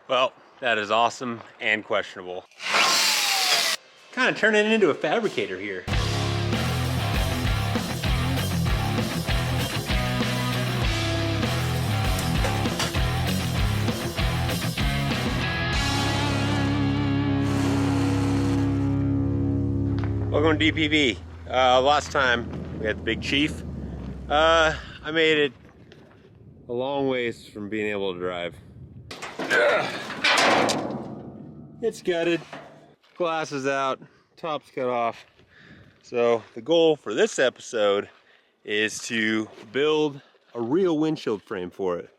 Well, that is awesome and questionable. Kind of turning into a fabricator here. Welcome to DPV. Last time we had the Big Chief. I made it a long ways from being able to drive. It's gutted, glass is out, top's cut off. So the goal for this episode is to build a real windshield frame for it.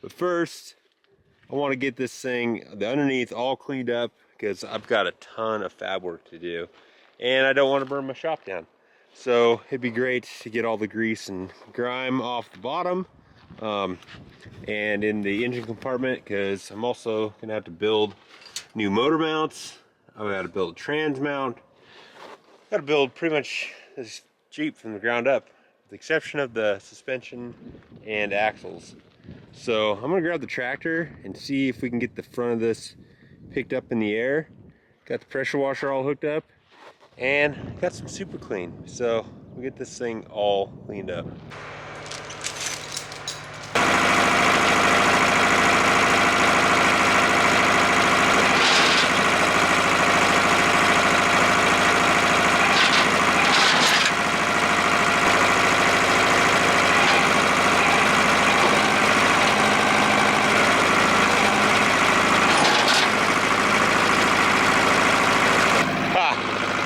But first, I want to get this thing, the underneath, all cleaned up because I've got a ton of fab work to do. And I don't want to burn my shop down. So it'd be great to get all the grease and grime off the bottom and in the engine compartment, because I'm also going to have to build new motor mounts. I've got to build a trans mount. I've got to build pretty much this Jeep from the ground up, with the exception of the suspension and axles. So I'm going to grab the tractor and see if we can get the front of this picked up in the air. Got the pressure washer all hooked up. And got some super clean, so we'll get this thing all cleaned up.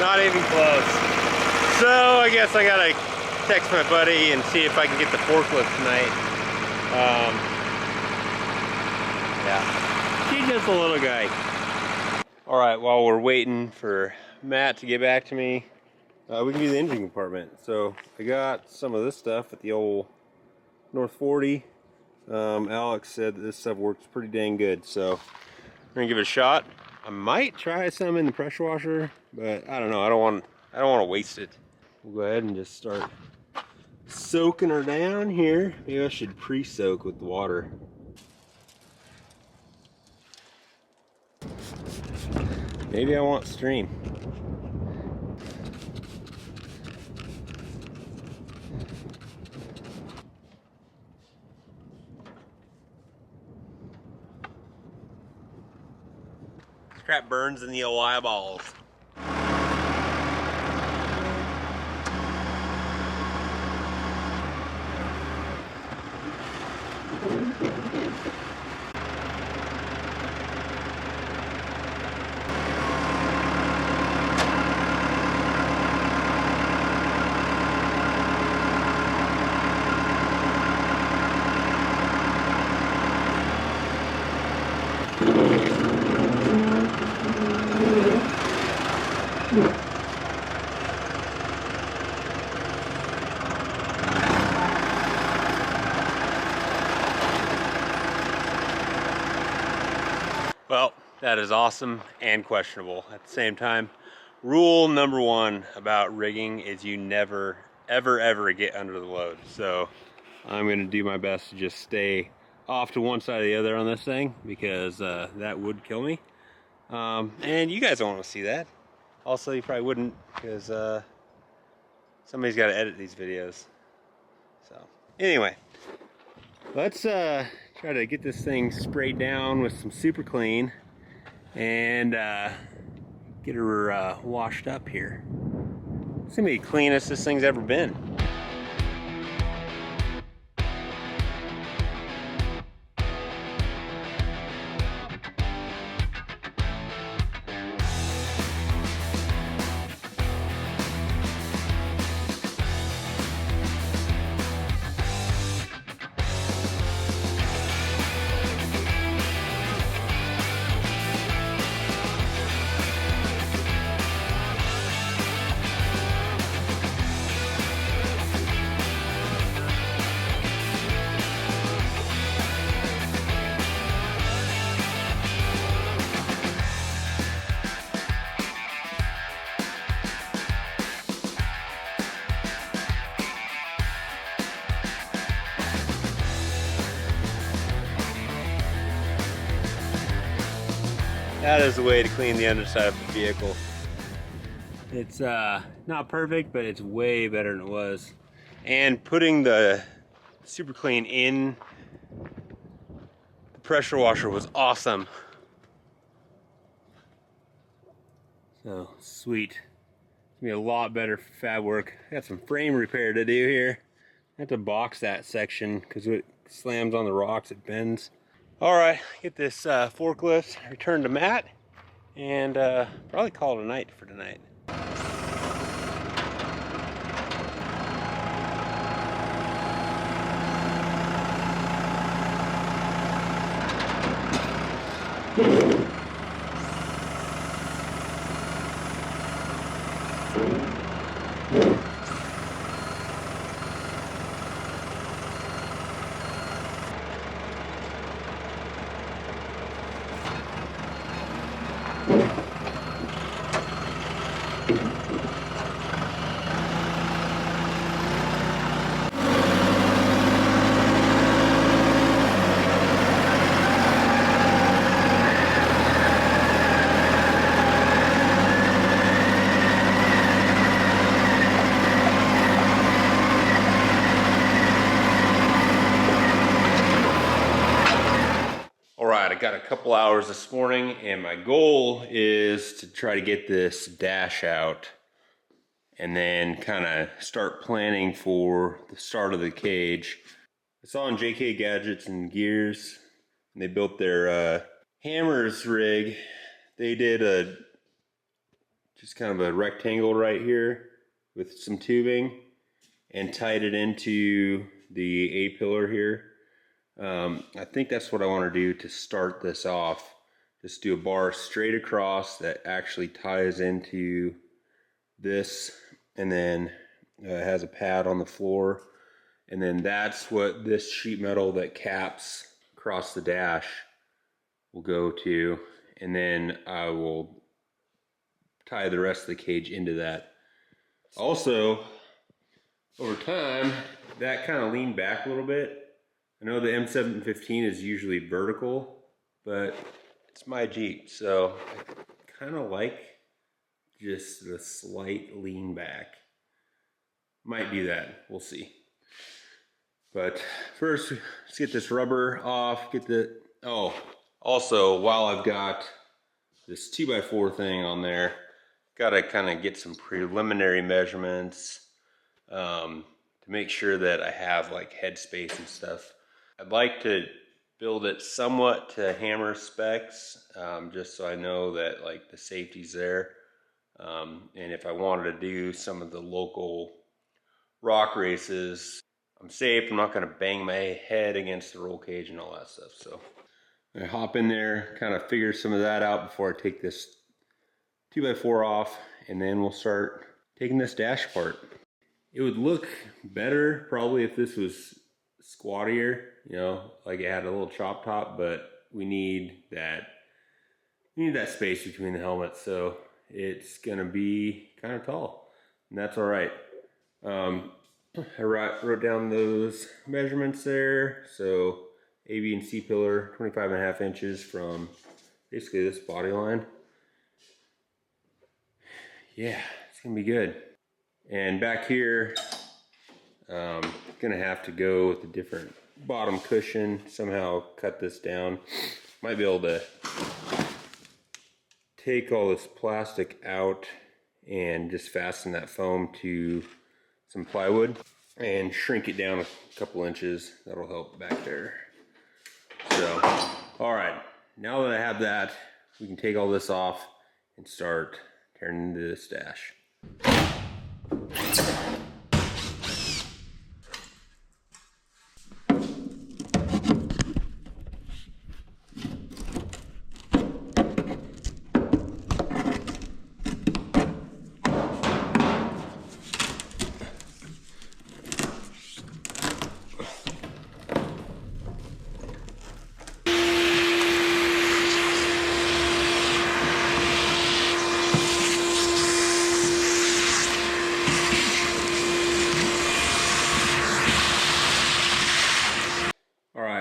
Not even close. So I guess I gotta text my buddy and see if I can get the forklift tonight. Yeah, he's just a little guy. All right, while we're waiting for Matt to get back to me, we can do the engine compartment. So I got some of this stuff at the old North 40. Alex said that this stuff works pretty dang good, so we're gonna give it a shot. I might try some in the pressure washer, but I don't know. I don't want to waste it. We'll go ahead and just start soaking her down here. Maybe I should pre-soak with the water. Maybe I want stream. Crap burns in the old eyeballs. Well, that is awesome and questionable at the same time. Rule number one about rigging is you never, ever get under the load. So I'm going to do my best to just stay off to one side or the other on this thing, because that would kill me. And you guys don't want to see that. Also, you probably wouldn't, because somebody's got to edit these videos. So anyway, let's try to get this thing sprayed down with some super clean and get her washed up here. It's gonna be the cleanest this thing's ever been. That is the way to clean the underside of the vehicle. It's not perfect, but it's way better than it was. And putting the super clean in the pressure washer was awesome. So sweet. It's gonna be a lot better for fab work. I got some frame repair to do here. I have to box that section because it slams on the rocks, it bends. All right, get this forklift returned to Matt and probably call it a night for tonight. I got a couple hours this morning and my goal is to try to get this dash out and then kind of start planning for the start of the cage. I saw on JK Gadgets and Gears, and they built their hammers rig. They did just kind of a rectangle right here with some tubing and tied it into the A-pillar here. I think that's what I want to do to start this off. Just do a bar straight across that actually ties into this, and then has a pad on the floor, and then that's what this sheet metal that caps across the dash will go to, and then I will tie the rest of the cage into that. Also, over time, that kind of leaned back a little bit. I know the M715 is usually vertical, but it's my Jeep, so I kind of like just the slight lean back. Might do that, we'll see. But first, let's get this rubber off, also, while I've got this 2x4 thing on there, gotta kind of get some preliminary measurements to make sure that I have like headspace and stuff. I'd like to build it somewhat to hammer specs, just so I know that like the safety's there. And if I wanted to do some of the local rock races, I'm safe. I'm not going to bang my head against the roll cage and all that stuff. So I hop in there, kind of figure some of that out before I take this 2x4 off, and then we'll start taking this dash apart. It would look better probably if this was squattier, you know, like it had a little chop top, but we need that space between the helmets, so it's gonna be kind of tall, and that's all right. I wrote down those measurements there. So A, B, and C pillar, 25.5 inches from basically this body line. Yeah, it's gonna be good. And back here, gonna have to go with a different bottom cushion, somehow cut this down. Might be able to take all this plastic out and just fasten that foam to some plywood and shrink it down a couple inches. That'll help back there. So, all right, now that I have that, we can take all this off and start tearing into this dash.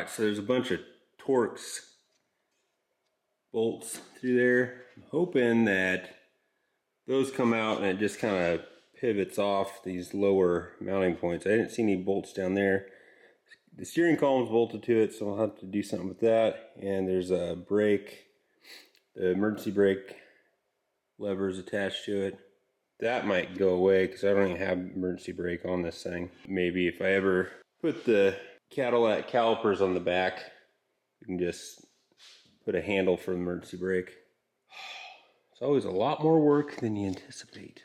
So there's a bunch of Torx bolts through there. I'm hoping that those come out and it just kind of pivots off these lower mounting points. I didn't see any bolts down there. The steering column's bolted to it, so I'll have to do something with that. And there's a brake, the emergency brake levers attached to it. That might go away because I don't even have emergency brake on this thing. Maybe if I ever put the Cadillac calipers on the back, you can just put a handle for the emergency brake. It's always a lot more work than you anticipate.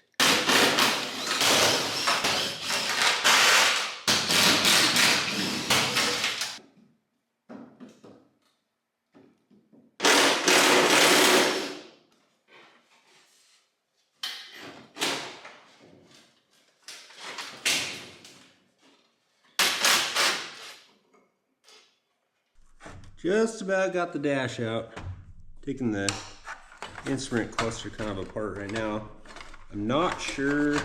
Just about got the dash out. Taking the instrument cluster kind of apart right now. I'm not sure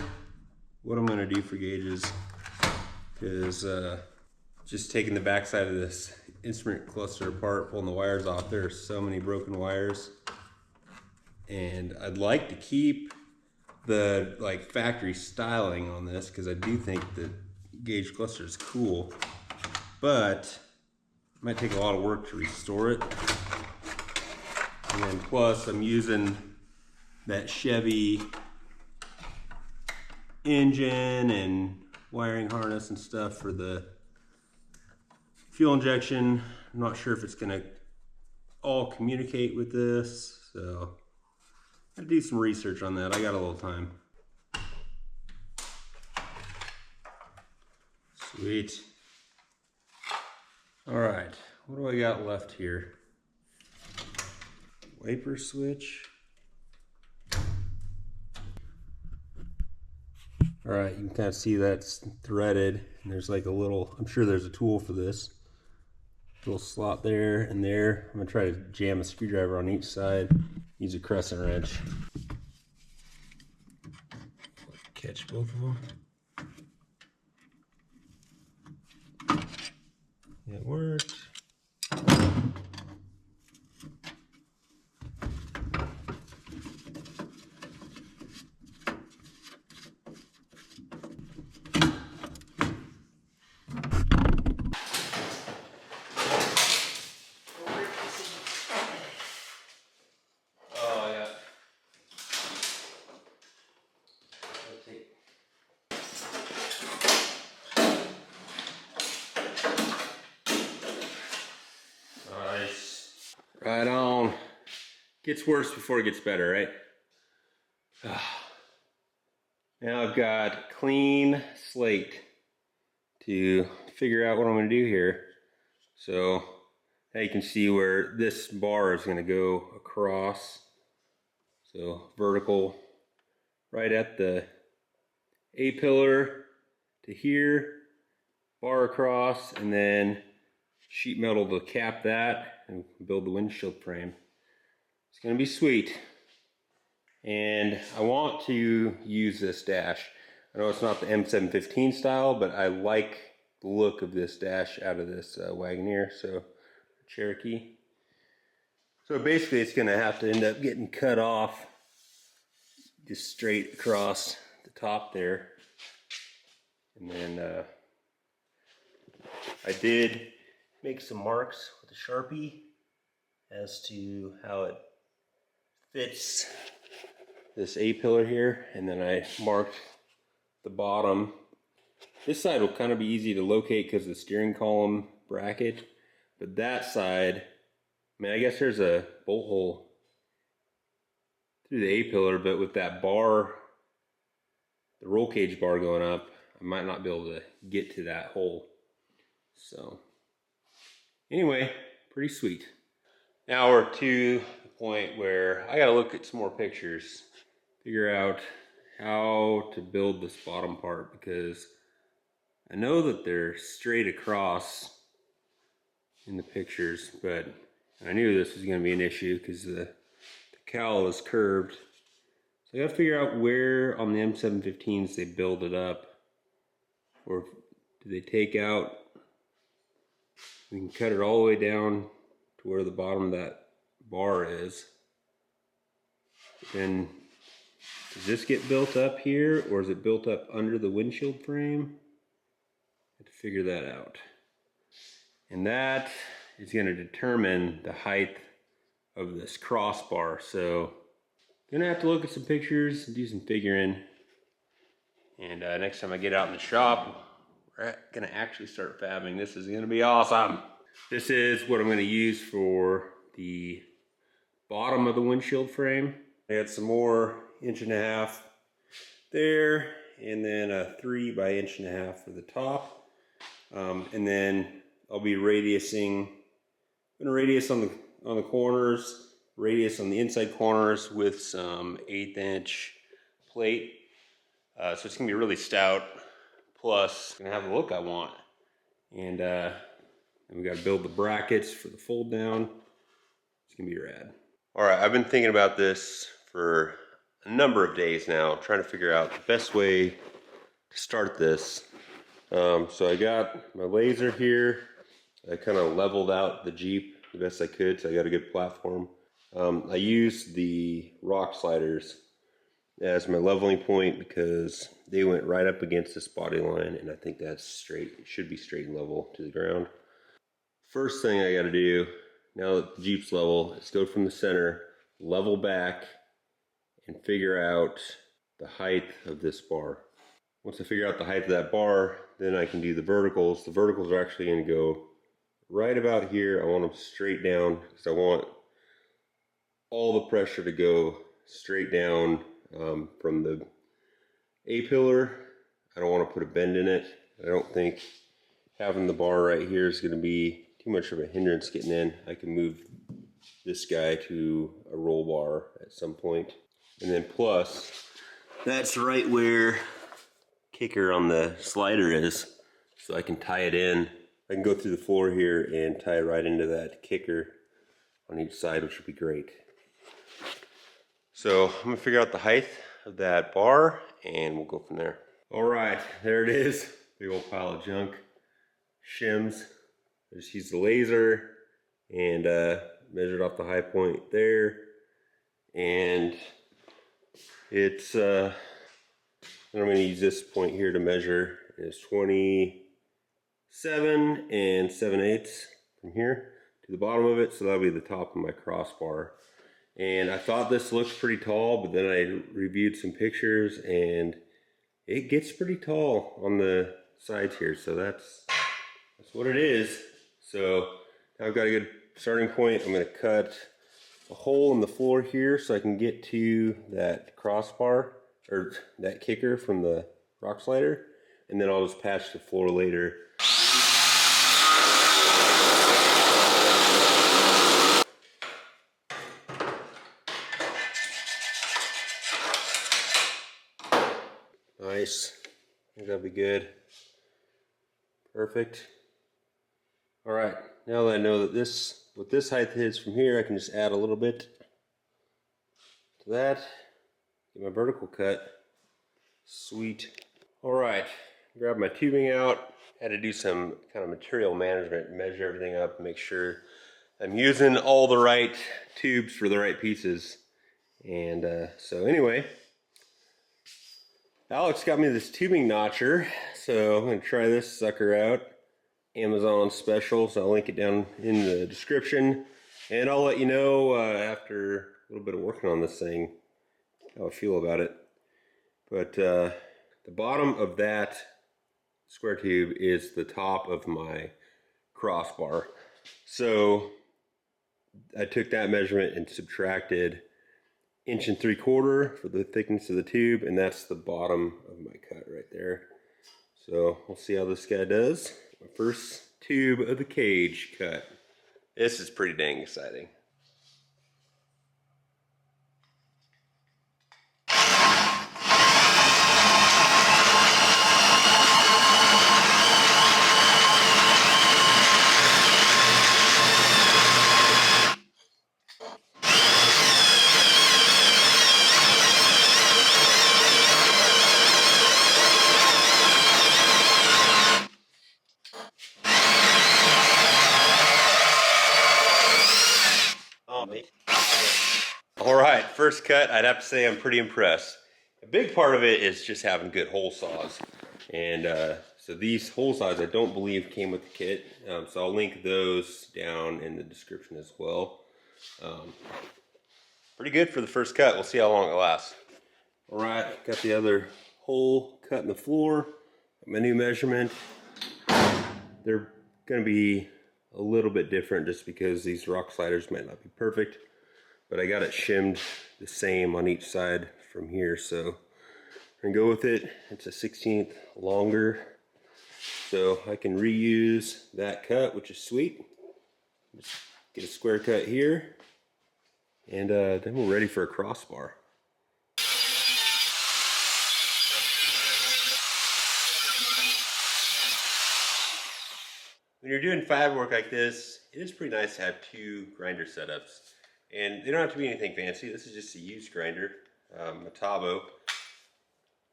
what I'm going to do for gauges, because just taking the backside of this instrument cluster apart, pulling the wires off, there are so many broken wires. And I'd like to keep the factory styling on this because I do think the gauge cluster is cool, but it might take a lot of work to restore it. And then plus I'm using that Chevy engine and wiring harness and stuff for the fuel injection. I'm not sure if it's gonna all communicate with this, so I gotta do some research on that. I got a little time. Sweet. All right, what do I got left here? Wiper switch. All right, you can kind of see that's threaded, and there's like a little, I'm sure there's a tool for this. Little slot there and there. I'm gonna try to jam a screwdriver on each side. Use a crescent wrench. Catch both of them. It worked. Right on. Gets worse before it gets better, right? Now I've got clean slate to figure out what I'm going to do here. So now you can see where this bar is going to go across. So vertical right at the A-pillar to here, bar across, and then sheet metal to cap that and build the windshield frame. It's going to be sweet. And I want to use this dash. I know it's not the M715 style, but I like the look of this dash out of this Wagoneer, so Cherokee. So basically it's going to have to end up getting cut off just straight across the top there. And then I did make some marks with a Sharpie as to how it fits this A-pillar here, and then I marked the bottom. This side will kind of be easy to locate because of the steering column bracket, but that side, I mean, I guess there's a bolt hole through the A-pillar, but with that bar, the roll cage bar going up, I might not be able to get to that hole. So anyway, pretty sweet. Now we're to the point where I gotta look at some more pictures, figure out how to build this bottom part, because I know that they're straight across in the pictures, but I knew this was gonna be an issue because the cowl is curved. So I gotta figure out where on the M715s they build it up, or do they take out, we can cut it all the way down to where the bottom of that bar is. Then does this get built up here, or is it built up under the windshield frame? I have to figure that out. And that is going to determine the height of this crossbar. So I'm gonna have to look at some pictures and do some figuring. And next time I get out in the shop, we're gonna actually start fabbing. This is gonna be awesome. This is what I'm gonna use for the bottom of the windshield frame. I got some more 1.5 inch there, and then a 3 by 1.5 inch for the top. And then I'll be radiusing. I'm gonna radius on the corners, radius on the inside corners with some 1/8 inch plate. So it's gonna be really stout. Plus, it's gonna have the look I want. And we gotta build the brackets for the fold down. It's gonna be rad. All right, I've been thinking about this for a number of days now, trying to figure out the best way to start this. So I got my laser here. I kind of leveled out the Jeep the best I could, so I got a good platform. I used the rock sliders as my leveling point because they went right up against this body line, and I think that's straight. It should be straight and level to the ground. First thing I got to do, now that the Jeep's level, is go from the center, level back, and figure out the height of this bar. Once I figure out the height of that bar, then I can do the verticals. The verticals are actually going to go right about here. I want them straight down because I want all the pressure to go straight down from the A-pillar. I don't want to put a bend in it. I don't think having the bar right here is going to be too much of a hindrance getting in. I can move this guy to a roll bar at some point. And then plus, that's right where kicker on the slider is, so I can tie it in. I can go through the floor here and tie it right into that kicker on each side, which would be great. So I'm gonna figure out the height of that bar and we'll go from there. All right, there it is. Big old pile of junk. Shims. I just used the laser and measured off the high point there. And it's, I'm gonna use this point here to measure. It's 27 7/8 from here to the bottom of it, so that'll be the top of my crossbar. And I thought this looked pretty tall, but then I reviewed some pictures and it gets pretty tall on the sides here, so that's what it is. So now I've got a good starting point. I'm going to cut a hole in the floor here so I can get to that crossbar, or that kicker from the rock slider, and then I'll just patch the floor later. Nice. I think that'll be good. Perfect. All right, now that I know that what this height is from here, I can just add a little bit to that. Get my vertical cut. Sweet. All right, grab my tubing out. Had to do some kind of material management, measure everything up, make sure I'm using all the right tubes for the right pieces. And so anyway, Alex got me this tubing notcher, so I'm going to try this sucker out. Amazon special, so I'll link it down in the description. And I'll let you know after a little bit of working on this thing how I feel about it. But the bottom of that square tube is the top of my crossbar. So I took that measurement and subtracted 1.75 inches for the thickness of the tube, and that's the bottom of my cut right there. So we'll see how this guy does. My first tube of the cage cut. This is pretty dang exciting. All right, first cut, I'd have to say I'm pretty impressed. A big part of it is just having good hole saws. And so these hole saws I don't believe came with the kit. So I'll link those down in the description as well. Pretty good for the first cut. We'll see how long it lasts. All right, got the other hole cut in the floor. My new measurement. They're gonna be a little bit different just because these rock sliders might not be perfect. But I got it shimmed the same on each side from here, so I'm gonna go with it. It's a 16th longer, so I can reuse that cut, which is sweet. Just get a square cut here, and then we're ready for a crossbar. When you're doing fab work like this, it is pretty nice to have two grinder setups. And they don't have to be anything fancy. This is just a used grinder, a Tabo.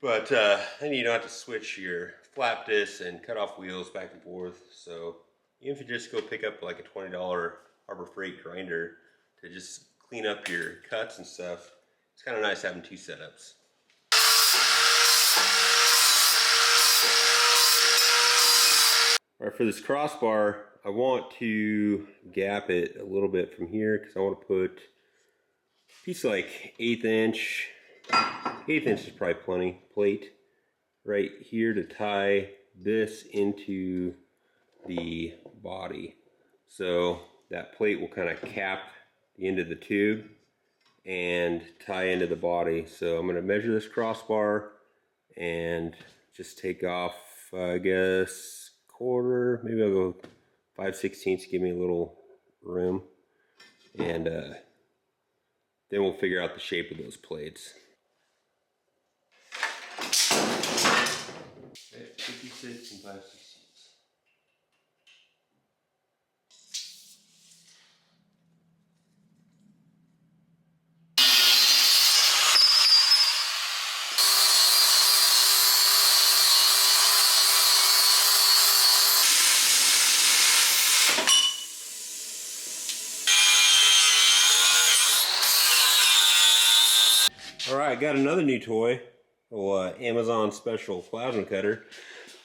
But then you don't have to switch your flap discs and cut off wheels back and forth. So even if you just go pick up like a $20 Harbor Freight grinder to just clean up your cuts and stuff, it's kind of nice having two setups. All right, for this crossbar, I want to gap it a little bit from here because I want to put a piece of like 1/8 inch. 1/8 inch is probably plenty plate right here to tie this into the body. So that plate will kind of cap the end of the tube and tie into the body. So I'm going to measure this crossbar and just take off, I guess, quarter, maybe I'll go 5/16 to give me a little room, and then we'll figure out the shape of those plates. 56 and 5/16. All right, got another new toy, Amazon special plasma cutter.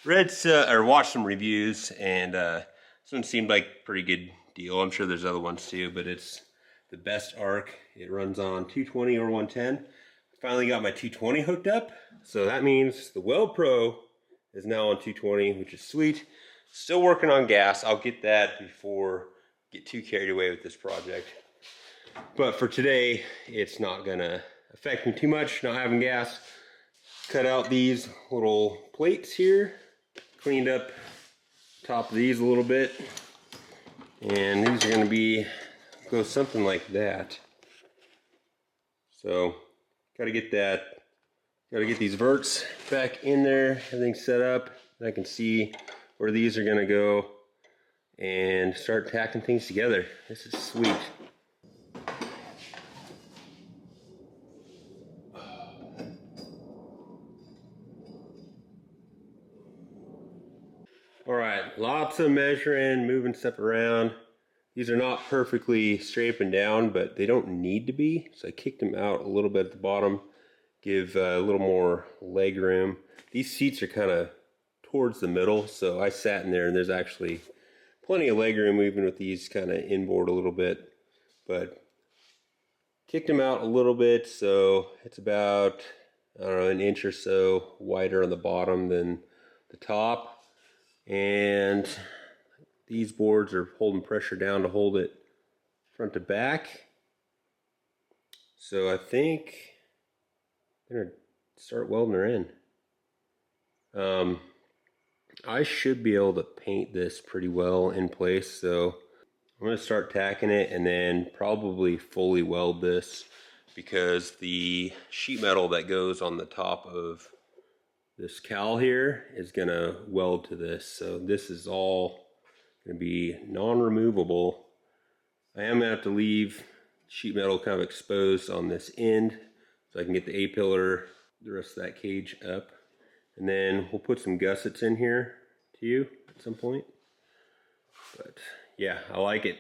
Watched some reviews, and this one seemed like a pretty good deal. I'm sure there's other ones too, but it's the best arc. It runs on 220 or 110. Finally got my 220 hooked up, so that means the Weld Pro is now on 220, which is sweet. Still working on gas. I'll get that before I get too carried away with this project. But for today, it's not gonna affect me too much, not having gas. Cut out these little plates here, cleaned up top of these a little bit, and these are gonna go something like that. So gotta get these verts back in there, everything's set up, and I can see where these are gonna go and start tacking things together. This is sweet. All right, lots of measuring, moving stuff around. These are not perfectly straight and down, but they don't need to be. So I kicked them out a little bit at the bottom, give a little more leg room. These seats are kind of towards the middle, so I sat in there and there's actually plenty of leg room even with these kind of inboard a little bit. But kicked them out a little bit, so it's about, I don't know, an inch or so wider on the bottom than the top. And these boards are holding pressure down to hold it front to back. So I think I'm gonna start welding her in. I should be able to paint this pretty well in place, so I'm gonna start tacking it and then probably fully weld this because the sheet metal that goes on the top of this cowl here is gonna weld to this. So this is all gonna be non-removable. I am gonna have to leave sheet metal kind of exposed on this end so I can get the A-pillar, the rest of that cage up. And then we'll put some gussets in here too at some point. But yeah, I like it.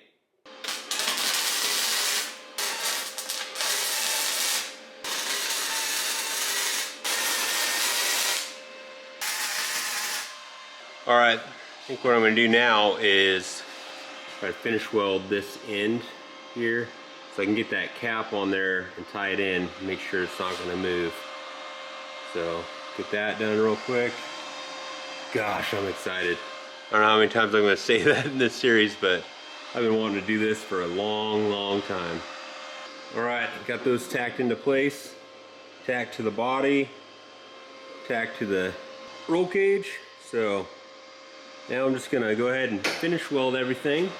All right, I think what I'm gonna do now is try to finish weld this end here so I can get that cap on there and tie it in, make sure it's not gonna move. So get that done real quick. Gosh, I'm excited. I don't know how many times I'm gonna say that in this series, but I've been wanting to do this for a long time. All right, got those tacked into place, tacked to the body, tacked to the roll cage. So now I'm just gonna go ahead and finish weld everything.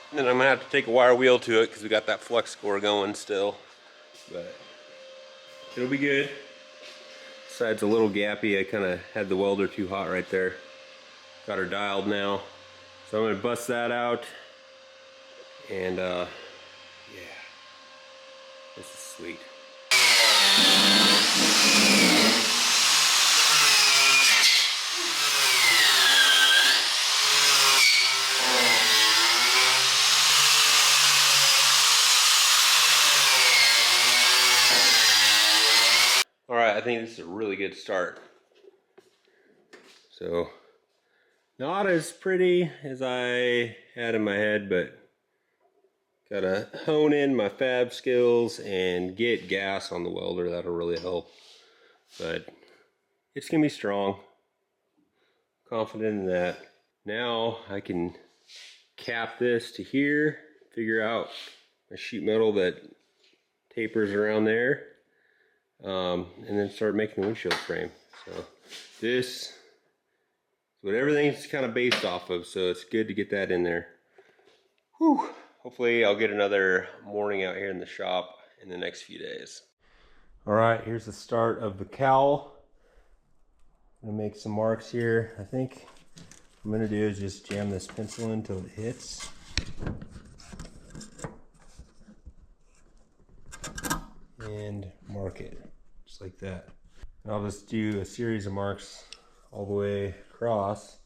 And then I'm gonna have to take a wire wheel to it because we got that flux core going still, but it'll be good. Side's a little gappy. I kind of had the welder too hot right there. Got her dialed now. So I'm gonna bust that out. And yeah, this is sweet. All right, I think this is a really good start. So, not as pretty as I had in my head, but gotta hone in my fab skills and get gas on the welder. That'll really help. But it's gonna be strong. Confident in that. Now I can cap this to here, figure out my sheet metal that tapers around there. And then start making the windshield frame. So this is what everything's kind of based off of, so it's good to get that in there. Whew. Hopefully I'll get another morning out here in the shop in the next few days. All right, here's the start of the cowl. I'm gonna make some marks here. I think what I'm gonna do is just jam this pencil in until it hits. And mark it, just like that. And I'll just do a series of marks all the way across.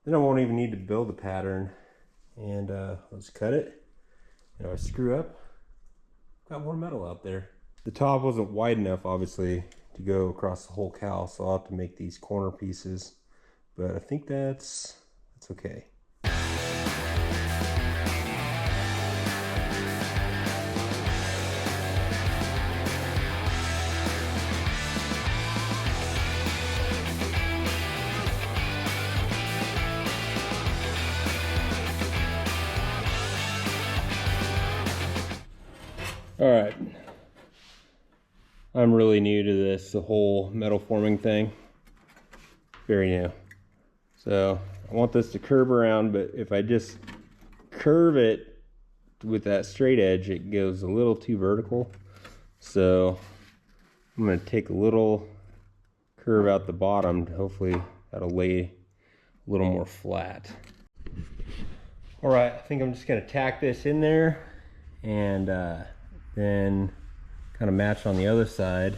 Then I won't even need to build a pattern. And let's cut it. You know, I screw up, got more metal out there. The top wasn't wide enough, obviously, to go across the whole cowl, so I'll have to make these corner pieces. But I think that's okay. All right, I'm really new to this, the whole metal forming thing, very new. So I want this to curve around, but if I just curve it with that straight edge, it goes a little too vertical. So I'm gonna take a little curve out the bottom, hopefully that'll lay a little more flat. All right, I think I'm just gonna tack this in there and then kind of match on the other side.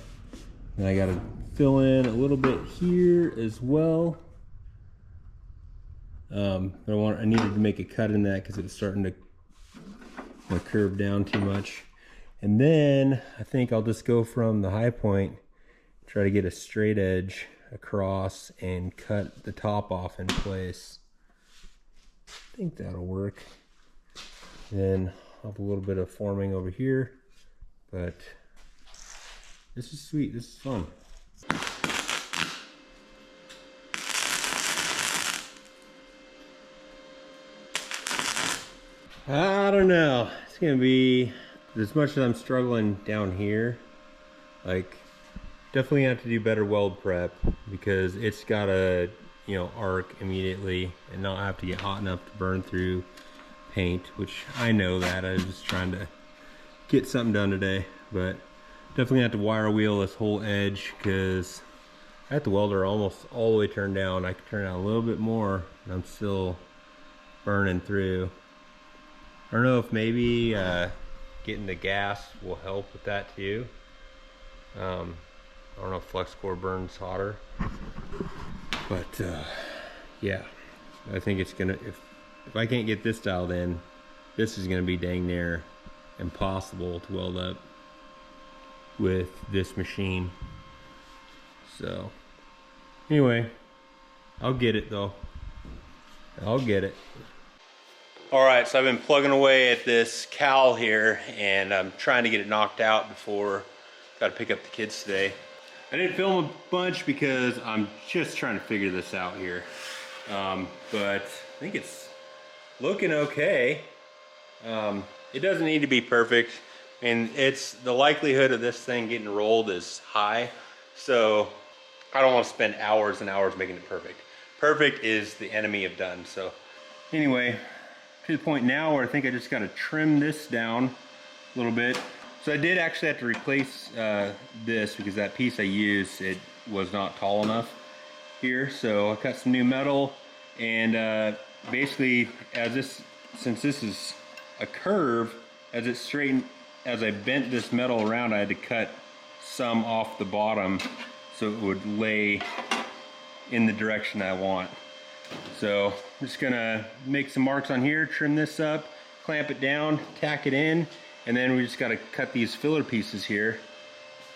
And I got to fill in a little bit here as well. I needed to make a cut in that because it was starting to curve down too much. And then I think I'll just go from the high point, try to get a straight edge across and cut the top off in place. I think that'll work. Then I'll have a little bit of forming over here. But this is sweet, this is fun. I don't know, it's gonna be, as much as I'm struggling down here, like definitely have to do better weld prep because it's gotta, you know, arc immediately and not have to get hot enough to burn through paint, which I know that. I was just trying to get something done today, but definitely have to wire wheel this whole edge because I have the welder almost all the way turned down. I can turn it out a little bit more and I'm still burning through. I don't know if maybe getting the gas will help with that too. I don't know if flux core burns hotter, but yeah, I think it's gonna, if I can't get this dialed in, this is gonna be dang near impossible to weld up with this machine. So anyway, I'll get it though. I'll get it. All right, so I've been plugging away at this cowl here, and I'm trying to get it knocked out before got to pick up the kids today. I didn't film a bunch because I'm just trying to figure this out here. But I think it's looking okay. It doesn't need to be perfect, and it's the likelihood of this thing getting rolled is high, so I don't want to spend hours and hours making it perfect. Perfect is the enemy of done. So anyway, to the point now where I think I just got to trim this down a little bit. So I did actually have to replace this because that piece I used, it was not tall enough here. So I cut some new metal, and basically since this is a curve, as it straightened, as I bent this metal around, I had to cut some off the bottom so it would lay in the direction I want. So I'm just gonna make some marks on here, trim this up, clamp it down, tack it in, and then we just gotta cut these filler pieces here.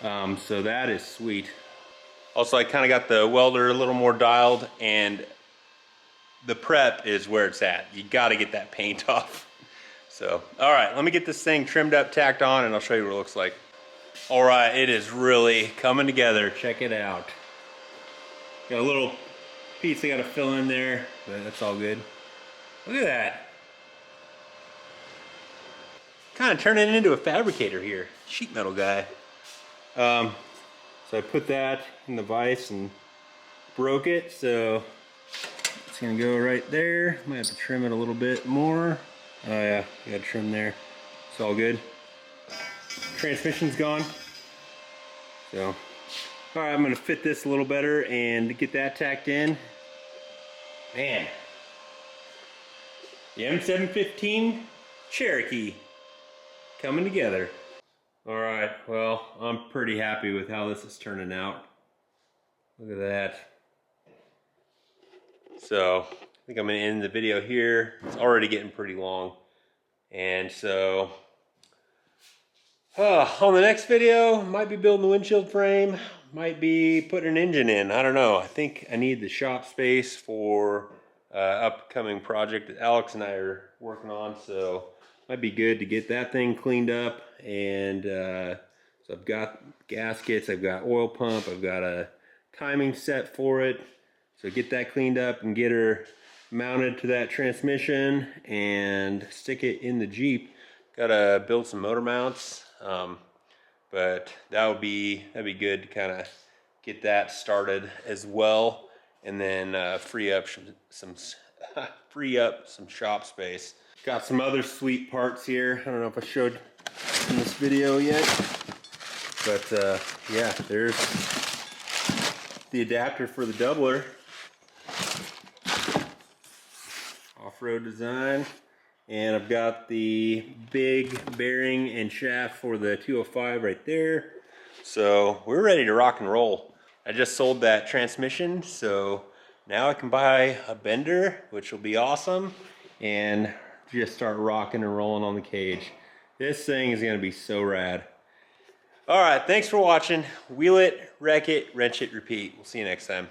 So that is sweet. Also, I kind of got the welder a little more dialed, and the prep is where it's at. You gotta get that paint off. So, all right, let me get this thing trimmed up, tacked on, and I'll show you what it looks like. All right, it is really coming together. Check it out. Got a little piece I gotta fill in there, but that's all good. Look at that. Kind of turning into a fabricator here. Sheet metal guy. So I put that in the vise and broke it, so it's gonna go right there. Might have to trim it a little bit more. Oh yeah, you gotta trim there. It's all good. Transmission's gone. So, all right, I'm gonna fit this a little better and get that tacked in. Man, the M715 Cherokee coming together. All right, well, I'm pretty happy with how this is turning out. Look at that. So, I think I'm gonna end the video here. It's already getting pretty long. And so, on the next video, might be building the windshield frame, might be putting an engine in. I don't know. I think I need the shop space for upcoming project that Alex and I are working on. So, might be good to get that thing cleaned up. And so I've got gaskets, I've got oil pump, I've got a timing set for it. So get that cleaned up and get her mounted to that transmission and stick it in the Jeep. Gotta build some motor mounts, but that'd be good to kind of get that started as well, and then free up some shop space. Got some other sweet parts here. I don't know if I showed in this video yet, but yeah, there's the adapter for the doubler. Off-road design, and I've got the big bearing and shaft for the 205 right there. So we're ready to rock and roll. I just sold that transmission, so now I can buy a bender, which will be awesome, and just start rocking and rolling on the cage. This thing is gonna be so rad. All right, thanks for watching. Wheel it, wreck it, wrench it, repeat. We'll see you next time.